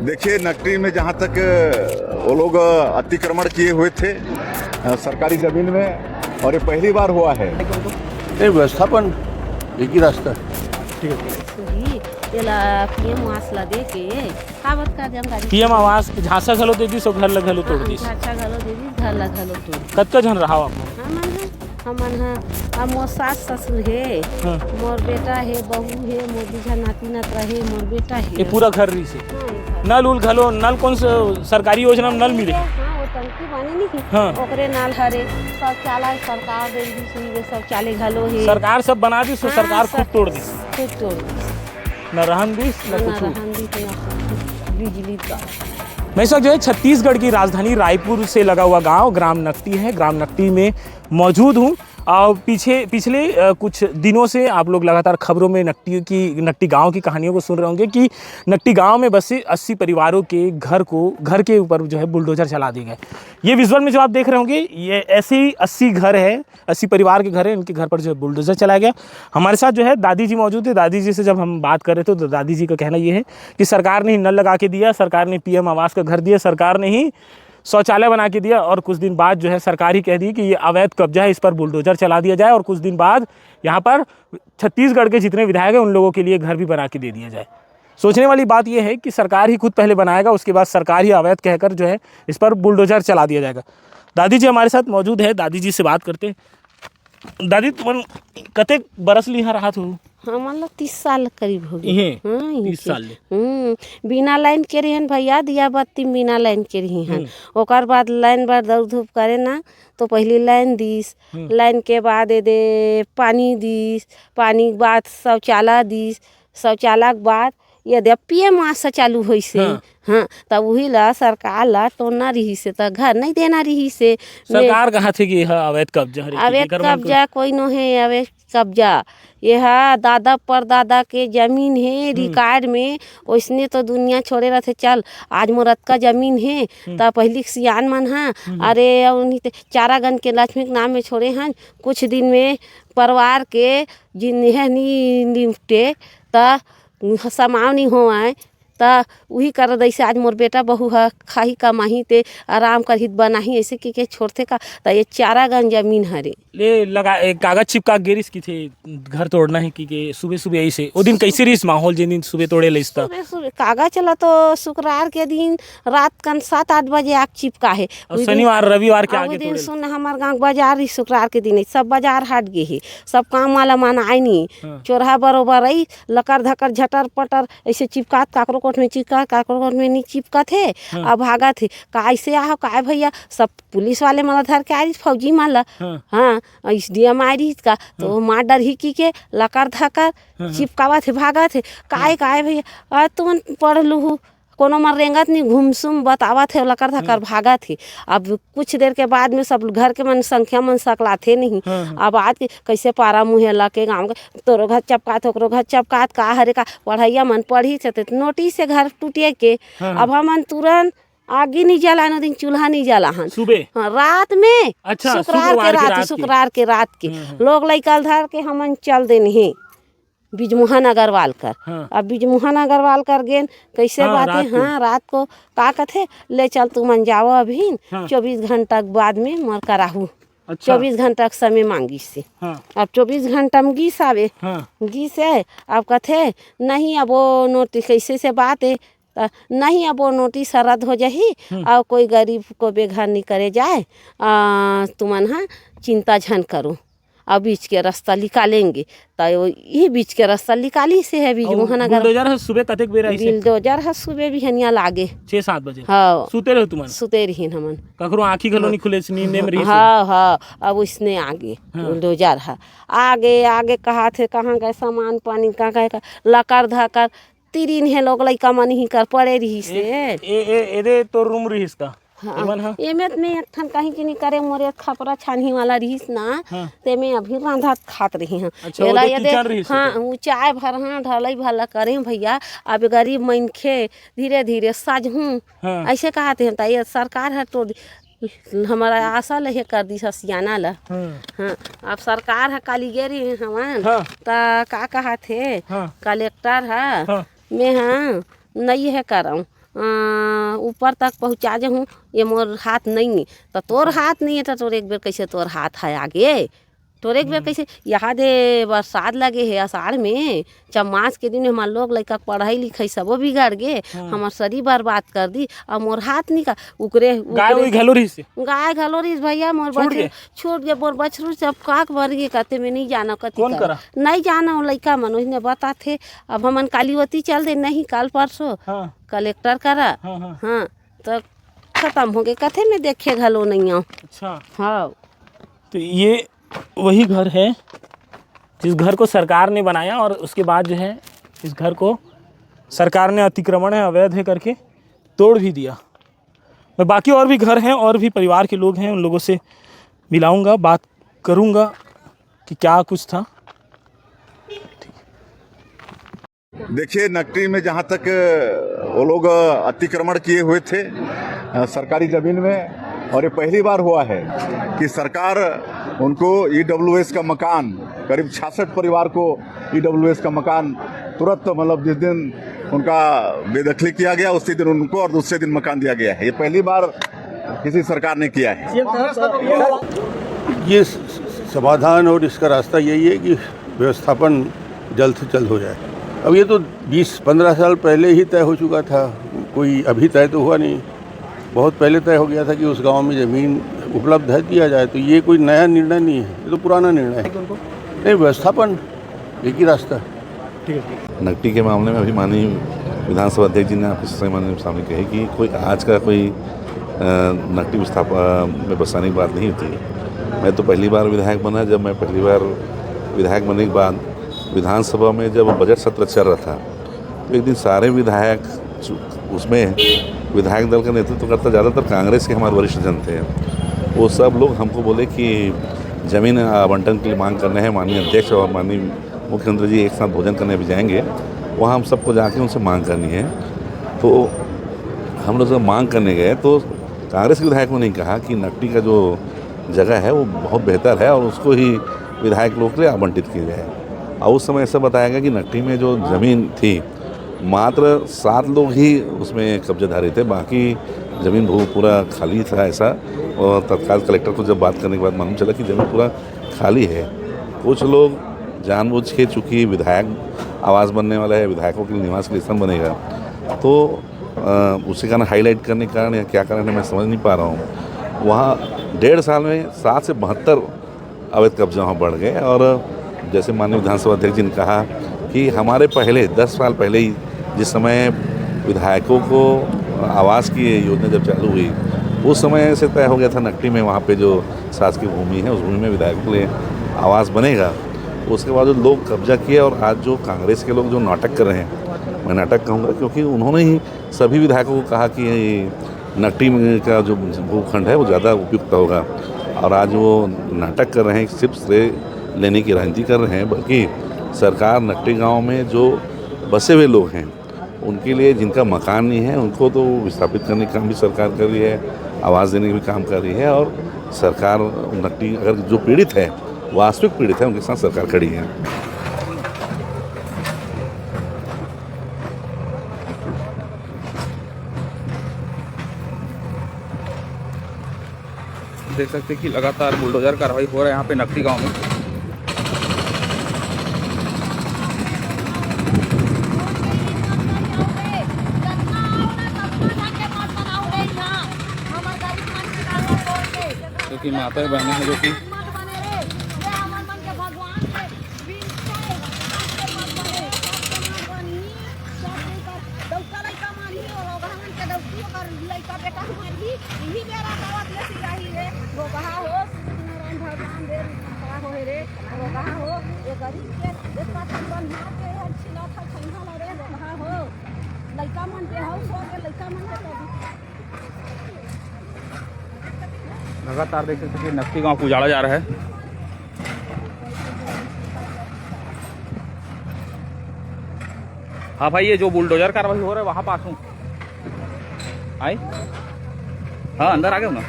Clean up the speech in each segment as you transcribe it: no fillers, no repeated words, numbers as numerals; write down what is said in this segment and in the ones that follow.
देखिए नकटी में जहाँ तक वो लोग अतिक्रमण किए हुए थे सरकारी ज़मीन में, और ये पहली बार हुआ है। नहीं व्यवस्थापन एक ही रास्ता है। ठीक है पीएम आवास ला दे के कावत का जानकारी पीएम आवास झांसा घलो दे दी सो घर ल घलो तोड़ दिस अच्छा घलो दे दी घर ला घलो तोड़ कतका झन रहा आप हमन हा मोर सास ससुर है मोर बेटा है बहू है मोर दूजा नाती नातरा है मोर बेटा है ये पूरा घर रही से नल उल घलो नल कौन सा सरकारी योजना में नल मिले वो टंकी बनी नहीं हाँ। ओकरे नाल हरे शौचालय सरकार दे दी सुई शौचालय घलो है सरकार सब बना दी सो सरकार खुद तोड़ दी खुद तोड़ दी न रहन दी न कुछ रहन दी बिजली का। मैं इस वक्त जो है छत्तीसगढ़ की राजधानी रायपुर से लगा हुआ गांव ग्राम नकटी है। ग्राम नकटी में मौजूद हूँ और पिछले कुछ दिनों से आप लोग लगातार खबरों में नकटी गांव की कहानियों को सुन रहे होंगे कि नकटी गांव में बसे 80 परिवारों के घर के ऊपर जो है बुलडोजर चला दिए गए। ये विजुअल में जो आप देख रहे होंगे ये ऐसे ही 80 घर है, 80 परिवार के घर है, इनके घर पर जो है बुलडोजर चलाया गया। हमारे साथ जो है दादी जी मौजूद है। दादी जी से जब हम बात कर रहे थे तो दादी जी का कहना ये है कि सरकार ने ही नल लगा के दिया, सरकार ने पीएम आवास का घर दिया, सरकार ने ही शौचालय बना के दिया, और कुछ दिन बाद जो है सरकार ही कह दी कि ये अवैध कब्जा है, इस पर बुलडोजर चला दिया जाए, और कुछ दिन बाद यहाँ पर छत्तीसगढ़ के जितने विधायक हैं उन लोगों के लिए घर भी बना के दे दिया जाए। सोचने वाली बात यह है कि सरकार ही खुद पहले बनाएगा, उसके बाद सरकार ही अवैध कहकर जो है इस पर बुलडोजर चला दिया जाएगा। दादी जी हमारे साथ मौजूद है, दादी जी से बात करते हैं। दादी तुम कते बरस ली यहाँ रहा हो? हाँ मान लो 30 साल करीब हो गए। हाँ 30 साल बिना लाइन के रही भैया, दिया बत्ती बिना लाइन के रही हैं। ओकर बाद लाइन बार दौड़ धूप करे ना तो पहले लाइन दीस, लाइन के बाद दे पानी दीस, पानी के बाद शौचालय दीस, शौचालय के बाद यदि पीएम आवास चालू हुई से हाँ तब वही ला सरकार ला टोना रही से तो घर नहीं देना रही से। सरकार कहा थे कि अवैध कब्जा अवैध कब्जा कोई न है, अवैध कब्जा यह दादा परदादा के जमीन है रिकॉर्ड में, वैसने तो दुनिया छोड़े रहते। चल आज मोरत का जमीन है तो पहली सियान मन है अरे उन्हीं चारागन के लक्ष्मी के नाम में छोड़े हैं। कुछ दिन में परिवार के जिन नहीं निपटे तो समाव नहीं हो आए तो वही कर दैसे आज मोर बेटा बहू है खाही कमाही ते आराम कर हित बनाही ऐसे कि छोड़ते का तो ये चारागन जमीन हरे ले लगा कागज चिपका गेरिस की थे घर तोड़ना है कि सुबह सुबह ऐसे वो दिन कैसे रही माहौल जिन दिन सुबह तोड़े लेस्ता सुबह कागज चला तो शुक्रवार के दिन रात कन 7-8 बजे आग चिपका है। शनिवार रविवार के आगे दिन सुन हमारे गाँव बाजार शुक्रवार के दिन सब बाजार हट गए है, सब काम वाला माना आई नहीं चोरहा बरोबर आई लकर धकर झटर पटर ऐसे चिपकात काकरो कोट में चिपका काकरो कोट में नहीं चिपका थे अब भागा थे कैसे आओ का भैया सब पुलिस वाले माला धर के आई फौजी माला हाँ एसडीएम आई रही का तो मार डर ही की के लकर धकर चिपकावा थे भागा थे काय भैया तुम पढ़ लू कोनो मर रेंगत नहीं घुमसुम बतावा थे लकर धकर भागा थे। अब कुछ देर के बाद में सब घर के मन संख्या मन सकला थे नहीं। अब आज के कैसे पारा मुँह ला के गाँव के तोरो घर चपकात ओकरो घर चपकात का हरे का पढ़ैया मन पढ़ी थे नोटिस से घर टूटिए के अब हमन तुरंत आगे नहीं जला दिन चूल्हा नहीं जला हन सुबह हाँ, रात में अच्छा शुक्रवार के रात के लोग लैकल धर के हमन चल देनी है बिजमोहन अग्रवाल कर अब बिजमोहन अग्रवाल कर गेन कैसे बात है हाँ रात को का कथे ले चल तू मन जाओ अभी 24 घंटा के बाद में मर कराहू 24 घंटा का समय मांगी से अब 24 घंटा में गीस आवे गीस है अब कथे नहीं अब वो नोटिस कैसे से बात है नहीं अब वो नोटिस रद्द हो जाही और कोई गरीब को बेघर नहीं करे जाए तुमन हाँ चिंता झन करो अब बीच के रास्ता निकालेंगे तो यही बीच के रास्ता निकाली से है बीच मोहन अगर बुलडोजर सुबह कतेक बेर आई बुलडोजर है सुबह भी हनिया लागे 6-7 बजे हाँ सुते रहो तुमन सुते रही हमन ककरो आँखी घलो नहीं खुले नींद में रही हाँ अब उसने आगे बुलडोजर है आगे कहा थे कहाँ गए सामान पानी का कहे लकर धकर तीन है लोग लइका मन ही कर पड़े रही से ए तो रूम रही इसका एमेत में एक ठन कहीं कि नहीं करे मोरे खपरा छानी वाला रहीस ना ते में अभी रांधा खात रही हैं एला ये हाँ ऊंचाई भर हाँ ढलई भला करे भैया अब गरीब मनखे धीरे धीरे साझू ऐसे कहते हैं ये सरकार है तो हमारा आशा लहे कर दी सियाना ला हाँ अब सरकार है कालीगेरी हवन का कहा थे कलेक्टर है मैं हाँ नहीं है कराऊँ ऊपर तक पहुँचा जे हूँ ये मोर हाथ नहीं है तो तोर हाथ नहीं है तो तोर एक बेर कैसे तोर हाथ है आगे तोर एक बेर कैसे यहाँ दे बरसात लगे है आषाढ़ में चमास के दिन हमार लोग लड़का पढ़ाई लिखाई सबो बिगाड़ गे हमार शरीर बर्बाद कर दी और मोर हाथ नहीं का उकरे गाय वही घलोरी से गाय घलोरीस भैया मोर बछरू छूट गए मोर बछरू सब काक भर गए कहते में नहीं जाना कति कौन करा? नहीं जाना लड़का मन उसने बताते अब हमन कालीवती चल दे नहीं काल परसों हाँ कलेक्टर करा हाँ हाँ हाँ तो खत्म हो गए कथे में देखे घलो नहीं आओ अच्छा। हाँ तो ये वही घर है जिस घर को सरकार ने बनाया और उसके बाद जो है इस घर को सरकार ने अतिक्रमण है अवैध है करके तोड़ भी दिया। मैं बाकी और भी घर हैं और भी परिवार के लोग हैं उन लोगों से मिलाऊंगा बात करूंगा कि क्या कुछ था। देखिए नकटी में जहाँ तक वो लोग अतिक्रमण किए हुए थे सरकारी ज़मीन में और ये पहली बार हुआ है कि सरकार उनको ईडब्ल्यूएस का मकान करीब 66 परिवार को ईडब्ल्यूएस का मकान तुरंत मतलब जिस दिन उनका बेदखली किया गया उसी दिन उनको और दूसरे दिन मकान दिया गया है। ये पहली बार किसी सरकार ने किया है। ये समाधान और इसका रास्ता यही है कि व्यवस्थापन जल्द से जल्द हो जाए। अब ये तो 20-15 साल पहले ही तय हो चुका था, कोई अभी तय तो हुआ नहीं। बहुत पहले तय हो गया था कि उस गांव में ज़मीन उपलब्ध है दिया जाए, तो ये कोई नया निर्णय नहीं है, ये तो पुराना निर्णय है। नहीं, व्यवस्थापन एक ही रास्ता है। ठीक है। नकटी के मामले में अभी माननीय विधानसभा अध्यक्ष जी ने आपके सामने कही कि कोई आज का कोई नकटी विस्थापन में बसाने की बात नहीं होती। मैं तो पहली बार विधायक बना, जब मैं पहली बार विधायक बनने के बाद विधानसभा में जब बजट सत्र चल रहा था तो एक दिन सारे विधायक उसमें विधायक दल का नेतृत्व करता ज़्यादातर कांग्रेस के हमारे वरिष्ठ जन थे, वो सब लोग हमको बोले कि ज़मीन आवंटन के लिए मांग करने हैं। माननीय अध्यक्ष और माननीय मुख्यमंत्री जी एक साथ भोजन करने भी जाएंगे, वहाँ हम सबको जाके उनसे मांग करनी है। तो हम लोग जब मांग करने गए तो कांग्रेस के विधायकों ने कहा कि नकटी का जो जगह है वो बहुत बेहतर है और उसको ही विधायक लोग के लिए आवंटित किया जाए। और उस समय ऐसा बताया गया कि नकटी में जो ज़मीन थी मात्र 7 लोग ही उसमें कब्जाधारी थे, बाकी ज़मीन पूरा खाली था ऐसा। और तत्काल कलेक्टर को जब बात करने के बाद मालूम चला कि ज़मीन पूरा खाली है। कुछ लोग जानबूझ के चूँकि विधायक आवास बनने वाला है, विधायकों के लिए निवास के लिए स्थान बनेगा, तो उसी कारण हाईलाइट करने के कारण या क्या कारण है मैं समझ नहीं पा रहा हूँ। वहाँ 1.5 साल में 7 से 72 अवैध कब्जा वहाँ बढ़ गए। और जैसे माननीय विधानसभा अध्यक्ष जी ने कहा कि हमारे पहले 10 साल पहले ही जिस समय विधायकों को आवास की योजना जब चालू हुई उस समय से तय हो गया था नकटी में वहाँ पे जो शासकीय भूमि है उस भूमि में विधायकों के लिए आवास बनेगा। उसके बाद जो लोग कब्जा किया और आज जो कांग्रेस के लोग जो नाटक कर रहे हैं, मैं नाटक कहूँगा क्योंकि उन्होंने ही सभी विधायकों को कहा कि नकटी का जो भूखंड है वो ज़्यादा उपयुक्त होगा, और आज वो नाटक कर रहे हैं, सिर्फ श्रेय लेने की राजनीति कर रहे हैं। बल्कि सरकार नकटी गांव में जो बसे हुए लोग हैं उनके लिए जिनका मकान नहीं है उनको तो विस्थापित करने का काम भी सरकार कर रही है, आवाज़ देने का भी काम कर रही है। और सरकार नकटी अगर जो पीड़ित है, वास्तविक पीड़ित है, उनके साथ सरकार खड़ी है। देख सकते हैं कि लगातार बुलडोजर कार्रवाई हो रहा है यहाँ पे नकटी गांव में। क्योंकि माता बहनें हैं जो कि लगातार देख सकते हैं कि नकटी गांव को उजाड़ा जा रहा है। हाँ भाई, ये जो बुलडोजर कार्रवाई हो रहा है वहाँ पास हूँ। आई हाँ, अंदर आ गए ना।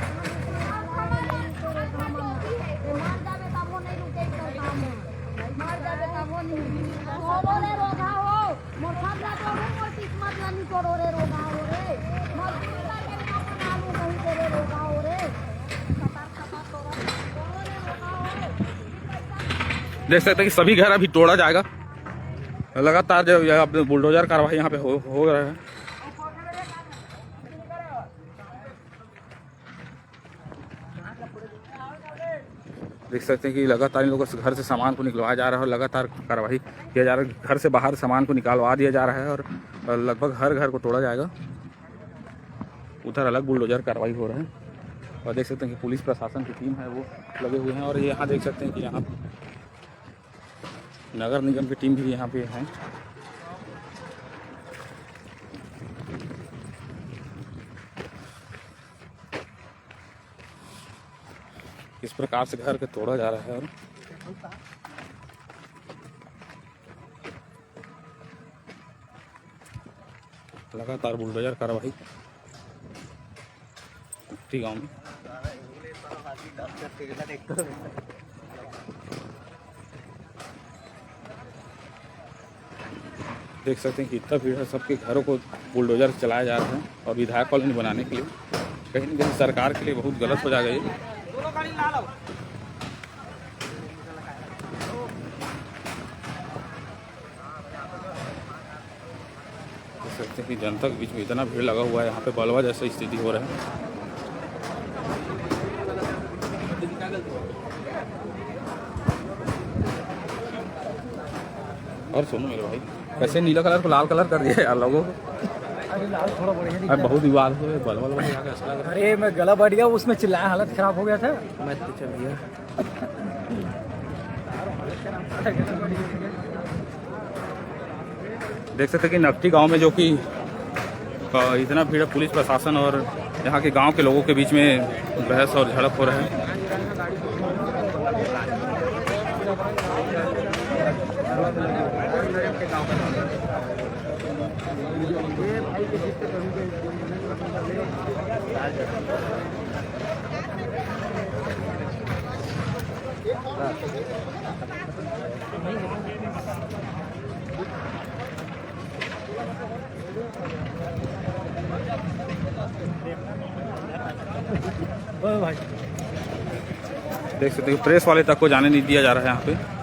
देख सकते हैं कि सभी घर अभी तोड़ा जाएगा लगातार। जब यह बुलडोजर कार्रवाई यहाँ पे हो रहा है। देख सकते हैं कि लगातार इन लोगों से घर से सामान को निकलवाया जा रहा है और लगातार कार्रवाई किया जा रहा है। घर से बाहर सामान को निकालवा दिया जा रहा है और लगभग हर घर को तोड़ा जाएगा। उधर अलग बुलडोजर कार्रवाई हो रहा है और देख सकते हैं कि पुलिस प्रशासन की टीम है वो लगे हुए हैं। और यहाँ देख सकते हैं कि यहाँ नगर निगम की टीम भी यहाँ पे है। इस प्रकार से घर के तोड़ा जा रहा है और लगातार बुलडोजर कार्रवाई गाँव में। देख सकते हैं कि इतना भीड़ है, सबके घरों को बुलडोजर चलाया जा रहा है और विधायक कॉलोनी बनाने के लिए कहीं न कहीं सरकार के लिए बहुत गलत हो जाएगा ये। देख सकते हैं कि जनता के बीच में इतना भीड़ लगा हुआ है, यहाँ पे बलवा जैसा स्थिति हो रहा है। और सुनो मेरे भाई, कैसे नीला कलर को लाल कलर कर दिया यार लोगों को। अरे लाल थोड़ा बढ़िया नहीं, बहुत विवाद हुए, बलवा लगा ऐसा लग रहा है। अरे मैं गला बढ़ गया, उसमें चिल्लाया, हालत खराब हो गया था। मैं तो चल गया। देख सकते हैं कि नकटी गांव में जो कि इतना भीड़ है, पुलिस प्रशासन और यहाँ के गांव के लोगों के बीच में बहस और झड़प हो रहा है। देख सकते हैं प्रेस वाले तक को जाने नहीं दिया जा रहा है यहाँ पे।